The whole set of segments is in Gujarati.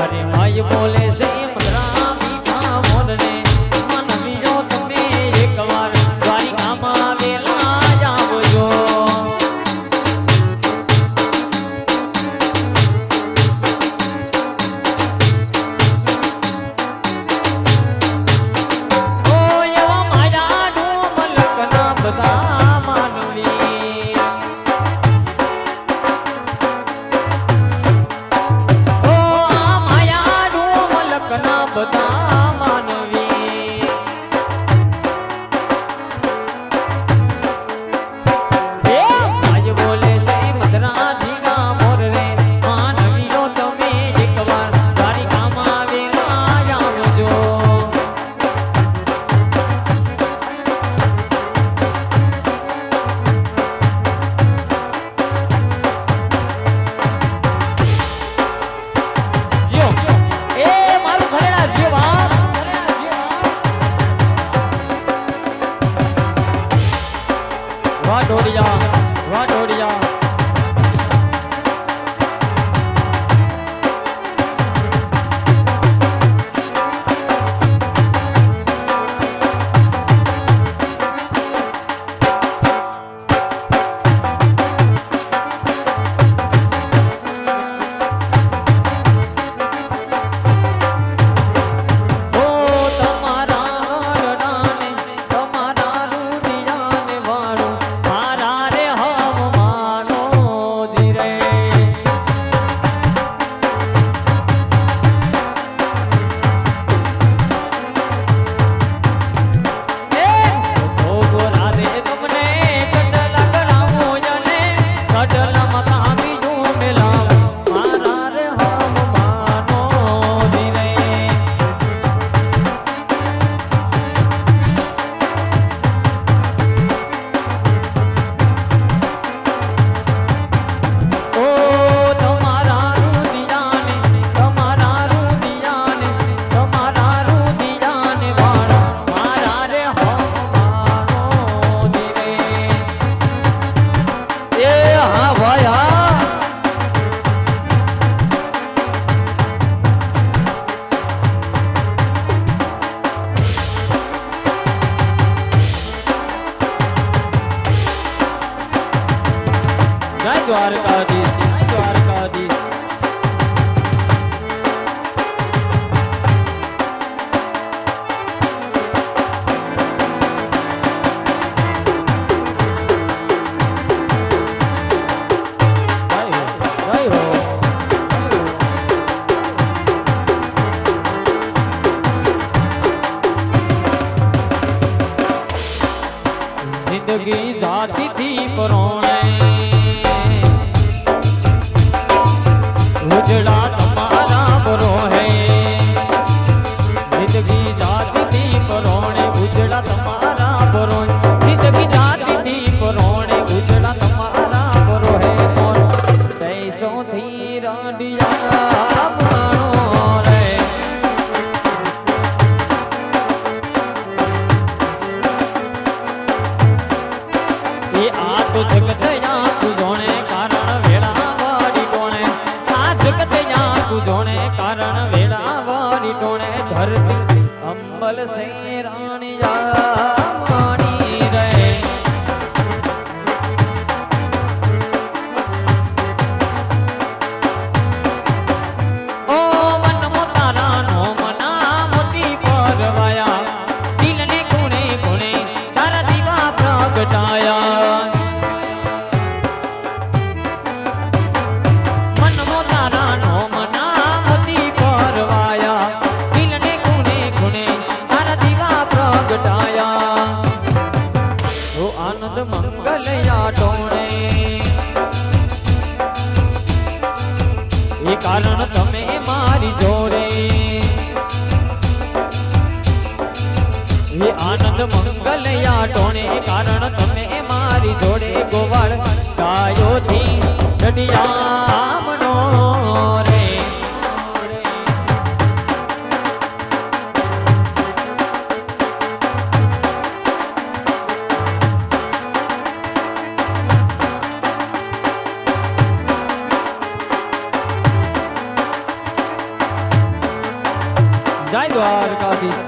અરે માય બોલે છે મધરા મીઠા મોરને મન બીજો તમે એકવાર દ્વારિકામાં આવેલા આવજો. ઓ એવા માયા ડુમલકના બધા માનવી બધા માનવી આજ બોલે છે મધરા જીગા મોર રે માનવીઓ તમે એકવાર દ્વારિકામાં આવેલા આવજો. વાઢોડિયા વાઢોડિયા દ્વારકાધીશ દ્વારકાધીશ જિંદગી જાતી થી પરોણે ઉજળા તમારા બરો હે જિંદગી જાતી થી પરોણે ઉજળા તમારા બરો જિંદગી જાતી થી પરોણે ઉજળા તમારા બરો હે મોર તૈસો થી રાડિયા માણો રે એ આ તો જગત યા તુજોણે કારણ વેળા વાડી કોણે આ જગત યા તુજોણે કારણ વેળા વાડી ટોણે ધરતી અંબલ સે રાણિયા માણી રે ઓ મન મોતારા નો મના મોતી પરવાયા દિલને ખૂણે ખૂણે તારા દીવા પ્રગટાયા મન મોતારા નો મના મોતી પરવાયા દિલને ખૂણે ખૂણે તારા દીવા પ્રગટાયા ઓ આનંદ મંગલયા ટોણે એ કારણ તમે મારી જોડે એ આનંદ મંગલયા ટોણે કારણ તમે મારી જોડે ગોવાળ ગાયો થી ડડિયા મનો રે જય દ્વારકાધીશ.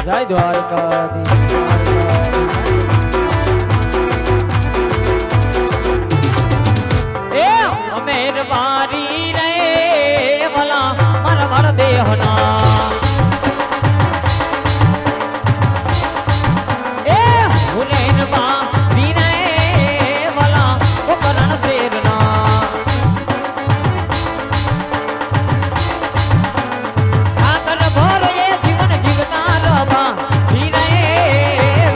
જય દ્વારકાધીશ. એ અમેર વારી રે વલા મારા મારા દેહના એ હુરેન વારી રે વલા કોકરણ શેરના આકર ભરો એ જીવન જીવતા રવા વીરે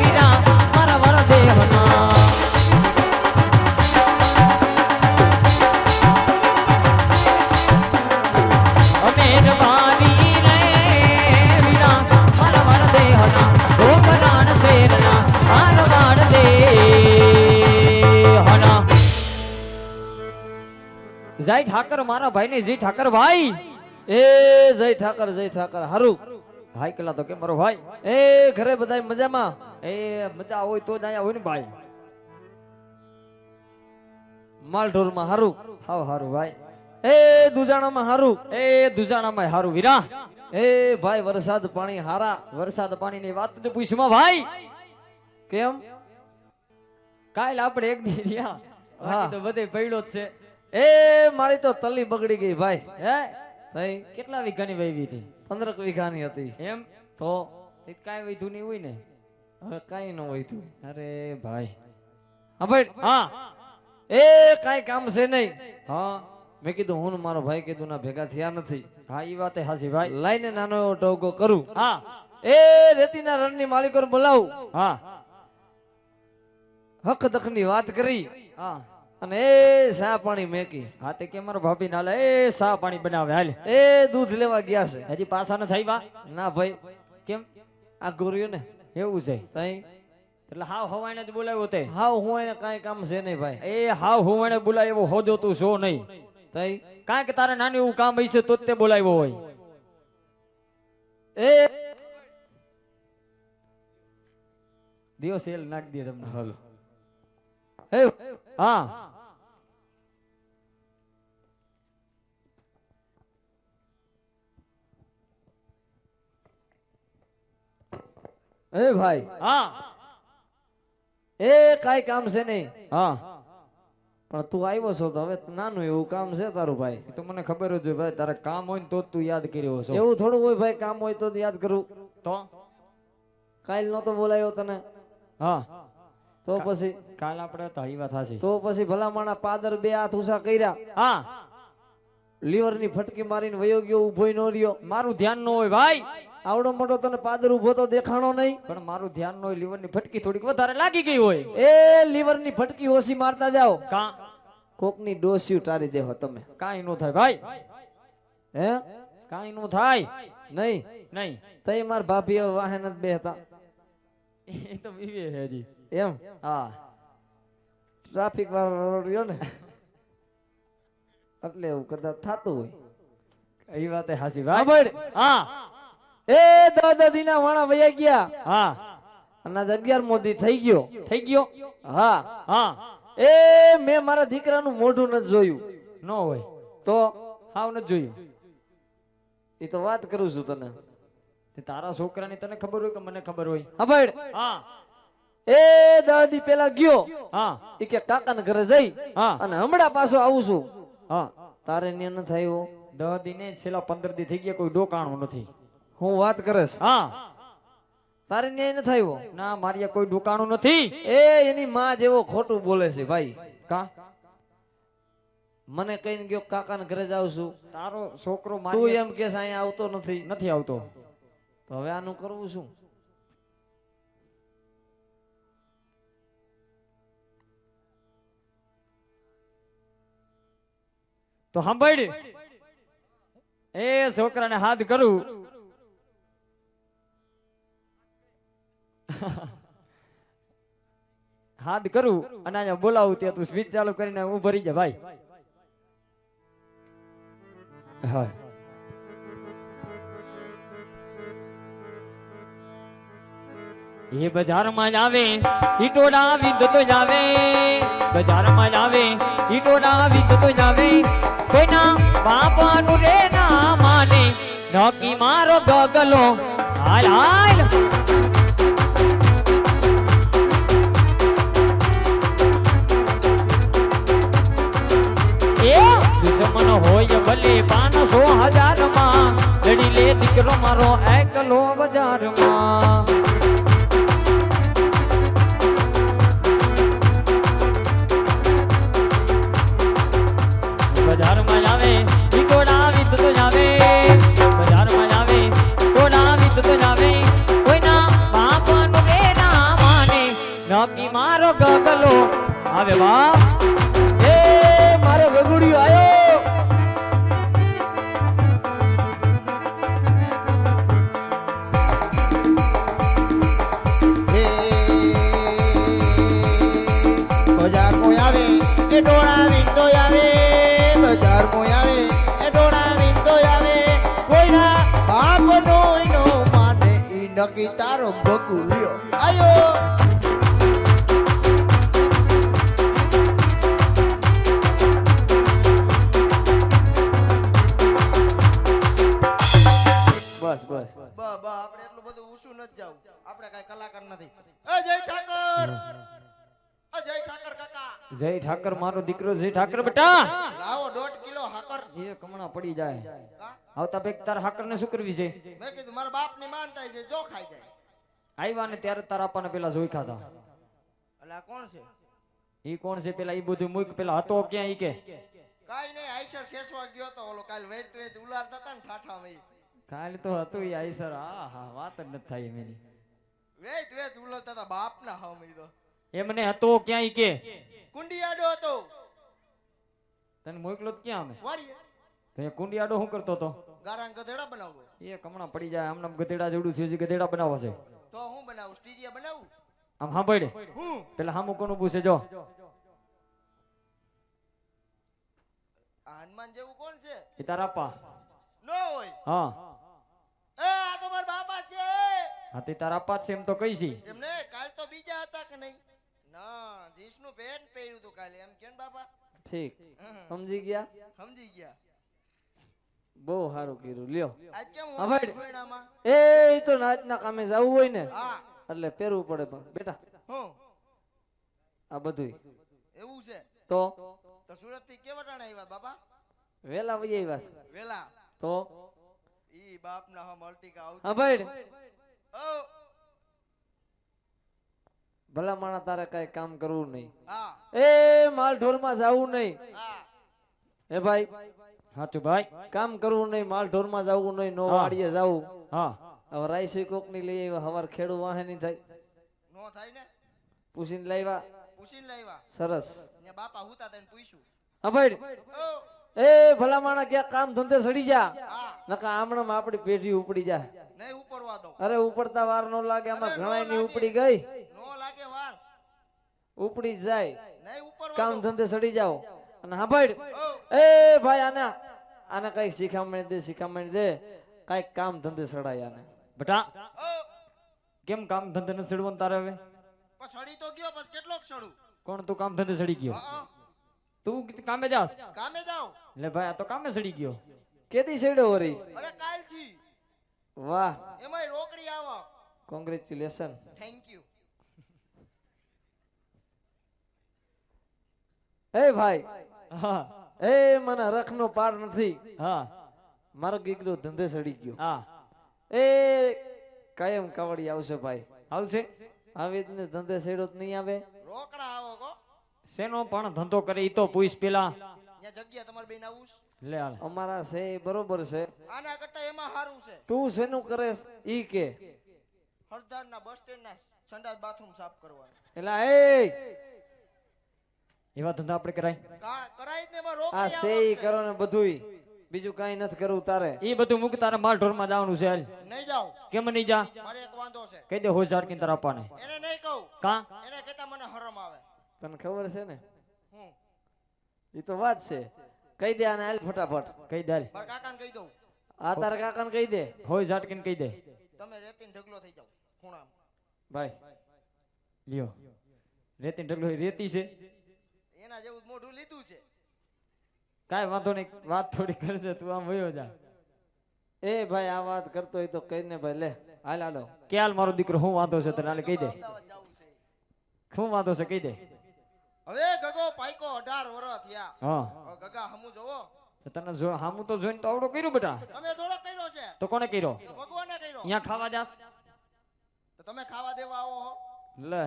વીરા મારા મારા દેહના અમેર વારી રે વીરા મારા મારા દેહના કોકરણ શેરના મારા મારા દેહના. જય ઠાકર મારા ભાઈ ને જય ઠાકર ભાઈ. એ જય ઠાકર હારું ભાઈ કેલા તો કે મારો ભાઈ એ ઘરે બધાય મજામાં એ મજા હોય તો જ આયા હોય ને ભાઈ. માલઢોર માં હારું હાવ હારું ભાઈ. એ દુજાણા માં હારું એ દુજાણામાં હારું વીરા. એ ભાઈ વરસાદ પાણી હારા વરસાદ પાણી ની વાત તો પૂછમાં ભાઈ. કેમ કાલ આપણે એક દી રહ્યા હા. તો બધે પડ્યો જ છે. એ મારી તો તલી બગડી ગઈ ભાઈ હે થઈ કેટલા વીઘાની વાવી હતી 15 વીઘાની હતી એમ તો એ કાંઈ વૈધું નહીં હોય ને. હવે કાઈ ન હોય તું અરે ભાઈ હા ભાઈ હા એ કાઈ કામ છે નહીં હા મેં કીધું હું ને મારો ભાઈ કીધું ના ભેગા થયા નથી હા ઈ વાત હાચી ભાઈ. લાઈને નાનો એવો ટોકો કરું હા એ રેતીના રણની માલિકોને બોલાવું હા હક દખની વાત કરી હા અને એ સા પાણી મેકી હા તે કે મારો ભાભી નાલે એ સા પાણી બનાવે હાલ એ દૂધ લેવા ગયા છે હજી પાછા ન થઈ વા ના ભાઈ કેમ આ ગોર્યો ને એવું છે તઈ એટલે હાવ હવાઈને જ બોલાવ્યો તે હાવ હું એને કાંઈ કામ છે નહીં ભાઈ એ હાવ હું એને બોલાવ્યો હોજો તું છો નહીં તઈ કાંઈ કે તારે નાનું એવું કામ હશે તો જ તે બોલાવ્યો હોય એ દિયો સેલ નાખ દે તમને હાલો એ હા એ ભાઈ હા એ કાંઈ કામ છે નહીં હા પણ તું આવ્યો છો તો હવે નાનું એવું કામ છે તારું ભાઈ એ તો મને ખબર જ હોય ભાઈ તારે કામ હોય ને તો જ તું યાદ કર્યો છો એવું થોડું હોય ભાઈ કામ હોય તો જ યાદ કરું તો કાલ નતો બોલાયો તને હા તો પછી કાલ આપણે તો હઈ વાત હાસી તો પછી ભલામણા પાદર બે હાથ ઊંચા કર્યા હા લીવર ની ફટકી મારીને વયો ગયો ઉભોય નો રહ્યો મારું ધ્યાન ન હોય ભાઈ આવડો મોટો તને પાદર ઉભો તો દેખાણો નહીં પણ મારું ધ્યાન ન હોય લીવર ની ફટકી થોડીક વધારે લાગી ગઈ હોય એ લીવર ની ફટકી ઓછી મારતા જાઓ કા કોક ની ડોસ્યું ટારી દેહો તમે કાઈ નો થાય ભાઈ હે કાઈ નો થાય નહીં નહીં તઈ માર ભાભી હવે વાહન જ બે હતા એ તો વિવે હે હજી એમ હા ટ્રાફિક વાળો રહ્યો ને એટલે એવું કદાચ થતું હોય એ વાત હાસી હા ભાઈ ભાઈ હા એ દાદાજી ના વાણા વયા ગયા હા અને આજ 11 મોદી થઈ ગયો થઈ ગયો હા હા એ મેં મારા દીકરાનું મોઢું નથી જોયું ન હોય તો હાવ ન જોયું એ તો વાત કરું છું તને તે તારા છોકરાની તને ખબર હોય કે મને ખબર હોય હા ભાઈ હા એ દાદી પેલા ગયો હા એ કે કાકાના ઘરે જઈ હા અને હમણાં પાછો આવું છું હા તારે ન્યા ન થયો 10 દિને છેલ્લા 15 દી થઈ ગયા કોઈ ડોકાણું નથી હું વાત કરેશ હા તારે ન્યાય ન થયો ના મારી કોઈ ડોકાણું નથી એ એની માં જેવો ખોટું બોલે છે ભાઈ કા મને કહીને ગયો કાકાના ઘરે જાઉં છું તારો છોકરો તું મારી એમ કે અહીંયા આવતો નથી નથી આવતો તો હવે આનું કરવું શું તો સાંભળ એ છોકરાને હાથ કરું હાથ કરું અને અહીંયા બોલાવું ત્યાં તું સ્વિચ ચાલુ કરીને હું ભરી જા ભાઈ હા એ બજારમાં જાવે ઈટોડા વિંધતો જાવે બજારમાં જાવે ઈટોડા વિંધતો જાવે કોઈના બાપાનું રે ના માને નકી મારો ગગલો હાલ હાલ એ દુશ્મન હોય ભલે 500,000 માં લડી લે દીકરો મારો એકલો બજારમાં બજારમાં જાવે ઈટોડા વિંધતો જાવે બજારમાં જાવે ઈટોડા વિંધતો જાવે કોઈના બાપાનું રે ના માને નકી મારો ગગલો આવે વાહ એ મારો ગગુડિયો આયો બજાર મોય આવે એ ડોળા વિંદો આવે બજાર મોય આવે એ ડોળા વિંદો આવે કોઈના બાપનો ઈનો માને ઈ નકી તારો બગુલ્યો આયો બસ બસ આપણે એટલું બધું ઊંચું નથી જાવ આપણે કાઈ કલાકાર નથી એ જય ઠાકર કાકા જય ઠાકર મારો દીકરો જય ઠાકર બેટા લાવો 1.5 કિલો હાકર એ કમણા પડી જાય કા? આવતા બેક તાર હાકર ને શું કરવી છે મેં કીધું મારા બાપ ની માનતા છે જો ખાઈ જાય આવ્યા ને ત્યારે તારા આપવાને પેલા જોઈ ખાતા એટલે આ કોણ છે ઈ કોણ છે પેલા ઈ બધું મૂક પેલા હતો ક્યાં ઈ કે કાઈ નહીં આઈસર ખેસવા ગયો તો ઓલો કાલ વેચ ઉલારતા હતા ને ઠાઠામાં ઈ. ખાલી તો હતું ઈ આઈસર હા હા વાત જ નથી થાય એની વેત વેત ઉલતા તા બાપ ના હાવ મી તો એમને હતો ક્યાંય કે કુંડિયાડો હતો તને મોકલો તો ક્યાં અમે વાડીએ તો એ કુંડિયાડો શું કરતો તો ગારાન ગધેડા બનાવવો એ કમણા પડી જાય આમનામ ગધેડા જેવડું થયું છે ગધેડા બનાવો છે તો હું બનાવું સ્ટીજિયા બનાવું આમ સાંભળે હું પેલા હામું કોનું પૂછે જો આ હનુમાન જેવું કોણ છે એ તારા આપા નો હોય હા એ આ તો મારા બાપા છે હા તે તારા આપા જ છે એમ તો કઈ છી એમને કાલ તો બીજા હતા કે નહીં ના જીસનું પેન પહેર્યું તું કાલે એમ કેમ બાપા ઠીક હમ. સમજી ગયા સમજી ગયા બહુ સારું કર્યું લ્યો આજ કેમ હા ભાઈ. જોઈનામાં એ ઈ તો નાચના કામે જવું હોય ને હા એટલે પહેરવું પડે પણ બેટા હું આ બધુંય એવું છે તો તો સુરત થી કેવા ટાણે આવ્યા બાપા વેલા વહી આવ્યા વેલા તો ઈ બાપ ના હમ અલ્ટિકા આવતી હા ભાઈ ઓ ભલા માણા તારે કઈ કામ કરવું નહીં હા એ માલ ઢોરમાં જવું નહીં હા હે ભાઈ સાચું ભાઈ કામ કરવું નહીં માલ ઢોરમાં જવું નહીં નો હા. વાડીએ જવું હા હવે રાઈસી કોક ની લઈ આવ્યા હવાર ખેડૂ વાહે ની થાય નો થાય ને પૂછીને લાવ્યા પૂછીને લાવ્યા સરસ ને બાપા હુતા તને પૂછ્યું હા ભાઈ ઓ એ ભલા માણા ક્યાંક કામ ધંધે સડી જા હા નકા આમણામાં આપડી પેઢી ઉપડી જા નહીં ઉપડવા દો અરે ઉપડતા વાર નો લાગે આમાં અરે નો ઘણાય ની લાગે. ઉપડી ગઈ નો લાગે વાર ઉપડી જ જાય નહીં ઉપડવા કામ દો ધંધે સડી જાઓ અને હા ભાઈ ઓ એ ભાઈ આને કઈક શીખામણી દે કઈક કામ ધંધે સડાય આને બટા ઓ કેમ કામ ધંધે નથી સડવાનું તારે હવે પણ સડી તો ગયો પછી કેટલોક સડું કોણ તું કામ ધંધે સડી ગયો હા તું કામે જાસ કામે જાઓ લે ભાઈ આ તો કામે સડી ગયો કેદી સડ્યો વરી અરે કાલ થી વાહ એમાંય રોકડી આવો કોંગ્રેચ્યુલેશન થેન્ક યુ એ ભાઈ હા એ મને રખનો પાર નથી હા મારો ગીગડો ધંધે સડી ગયો હા એ કાયમ કાવડી આવશે ભાઈ આવશે આવી જ ને ધંધે સડ્યો તો નહીં આવે રોકડા આવો કો શેનો પણ ધંધો કરે ઈ તો પૂછ પેલા ત્યાં જગ્યા તમારે બેન આવું છે? લે હાલ અમારા છે એ બરોબર છે આના કરતા એમાં સારું છે તું શેનું કરેસ ઈ કે હરદારના બસ સ્ટેન્ડ ના સંડાસ બાથરૂમ સાફ કરવાનું એલા એ એવા ધંધા આપણે કરાય કરાય જ ને એમાં આ રોકડી છે ઈ આવવાનું કરો ને બધુંય બીજું કાઈ નથી કરવું તારે ઈ બધું મૂક તારે માલ ઢોરમાં જવાનું છે હાલ નહીં જાવ કેમ નહીં જા મારે એક વાંધો છે કહી દે હોશિયાર કે તારા અપાને એને નહીં કહું કા એને કહેતા મને હરમ આવે તને ખબર છે ને હું ઈ તો વાત છે કહી દે આને હાલ ફટાફટ કહી દે હાલ. મારા કાકાને કહી દઉં આ તારા કાકાને કહી દે હોશિયાર કે કહી દે તમે રેતીને ઢગલો થઈ જાવ ખૂણામાં ભાઈ લ્યો રેતી ઢગલો રેતી છે એના જેવું મોઢું લીધું છે કાંઈ વાંધો નહીં વાત થોડી કરશે તું આમ વયો જા એ ભાઈ આ વાત કરતો હોય તો કહીને ભાઈ લે હાલ આડો કે હાલ મારો દીકરો શું વાંધો છે તને હાલે કહી દે અમદાવાદ જાવું છે શું વાંધો છે કહી દે હવે ગગો પાઈકો 18 વર્ષ થયા હા હવે ગગા હમુ જોવો તો તને જો હામું તો જોઈને તો આવડો કર્યું બેટા તમે થોડો કર્યો છે તો કોને કર્યો તો ભગવાને કર્યો અહીંયા ખાવા જાસ તો તમે ખાવા દેવા આવો હો લે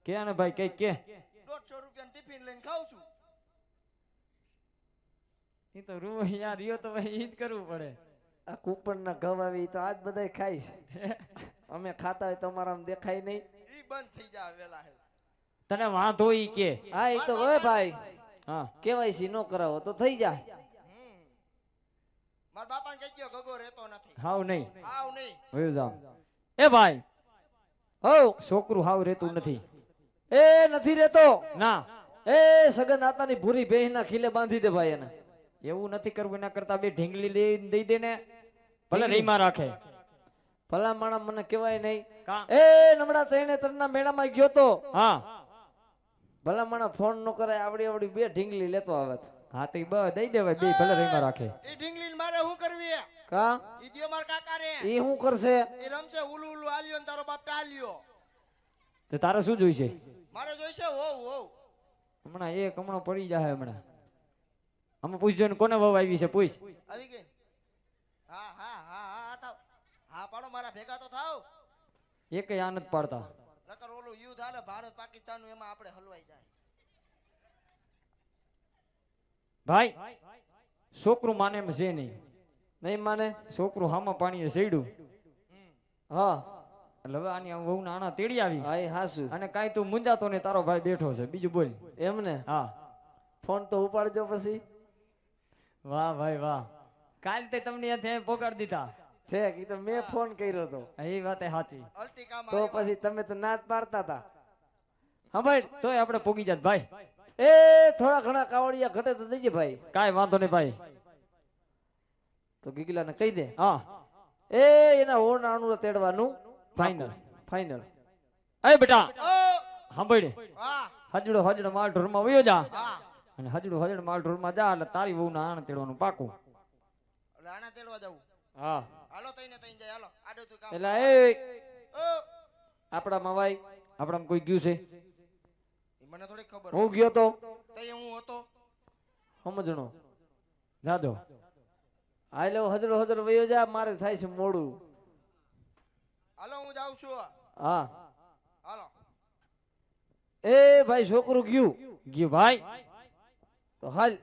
કે ને ભાઈ કઈ કે 150 રૂપિયાનું ટિફિન લઈને ખાવ છું ઈ તો રૂ યાર રિયો તો ભાઈ ઈ જ કરવું પડે આ કૂપન ના ઘઉં આવી તો આજ બધાય ખાઈશ અમે ખાતા હોય તમારા દેખાય નહીં ઈ બંધ થઈ જાય વેલા હે તને વાંધો ઈ કે હા ઈ તો હોય ભાઈ હા કેવાયસી નો કરાવો તો થઈ જાય મારા બાપાને કહી ગયો ગગો રહેતો નથી હાવ નહીં આવ નહીં વયો જાવ એ ભાઈ હો છોકરું હાવ રેતું નથી એ નથી રેતો ના એ સગન આતાની ભૂરી બેહના ખીલે બાંધી દે ભાઈ એને એવું નથી કરવું એના કરતા બે ઢીંગલી દઈ દે ને ભલે ઢીંગલી? રીમાં રાખે ભલા માણા મને કહેવાય નહીં કા એ નમડા તઈને તરના મેળામાં ગયો તો હા ભલા માણા ફોન નો કરાય આવડી આવડી બે ઢીંગલી લેતો આવે તો. હા તો ઈ દઈ દેવાય બે ભલે રીમાં રાખે ઈ ઢીંગલીને મારે શું કરવી કા ઈ દિયો માર કાકા રે ઈ શું કરશે ઈ રમશે ઉલુ ઉલુ આલ્યો ને તારો બાપ ટાલ્યો તો તારે શું જોઈશે મારે જોઈશે હો હમણાં એક હમણાં પડી જાય હમણાં અમે પૂછજો ને કોને વહુ આવી છે પૂછ આવી ગઈ હા હા હા હા થાવ હા પાડો મારા ભેગા તો થાવ એક આનંદ પાડતા નકર ઓલું યુદ્ધ હાલે ભારત પાકિસ્તાન નું એમાં આપણે હલવાઈ જાય ભાઈ છોકરું માને એમ છે નહીં નહીં માને છોકરું હામાં પાણીએ સેડ્યું હા એટલે હવે આની વહુ નાણા તેડી આવી હા એ હાસુ અને કાંઈ તું મુંજાતો ને તારો ભાઈ બેઠો છે બીજું બોલ એમ ને હા ફોન તો ઉપાડજો પછી વાહ ભાઈ વાહ કાલ તે તમને ત્યાં પોગાડ દીધા ઠેક ઈ તો મેં ફોન કર્યો તો એ વાત સાચી અલ્ટિકામાં તો પછી તમે તો ના જ પાડતા હતા હા ભાઈ તોય આપણે પોગી જાત ભાઈ એ થોડા ઘણા કાવડિયા ઘટે તો દેજે ભાઈ કાંઈ વાંધો નહીં ભાઈ તો ગીગલાને કહી દે હા એ એના હોણ આનું તેડવાનું ફાઇનલ ફાઇનલ એ બેટા ઓ સાંભળે વાહ હજડો માલ ઢોરમાં વયો જા હા અને હજડો માલ ઢોરમાં જા એટલે તારી વહુ ના આણ તેડવાનું પાકું રાણા તેડવા જવું હા હાલો તઈને તઈને જાય હાલો આડો તું કામ એટલે એ ઓ આપડા મવાઈ આપણામાં કોઈ ગયું છે ઈ મને થોડી ખબર હું ગયો તો તઈ હું હતો સમજણો જાદો હાલે હજરો વયો જા મારે થાય છે મોડું હાલો હું જાઉં છું હા હાલો એ ભાઈ છોકરું ગયું ગયું ભાઈ તો હાલ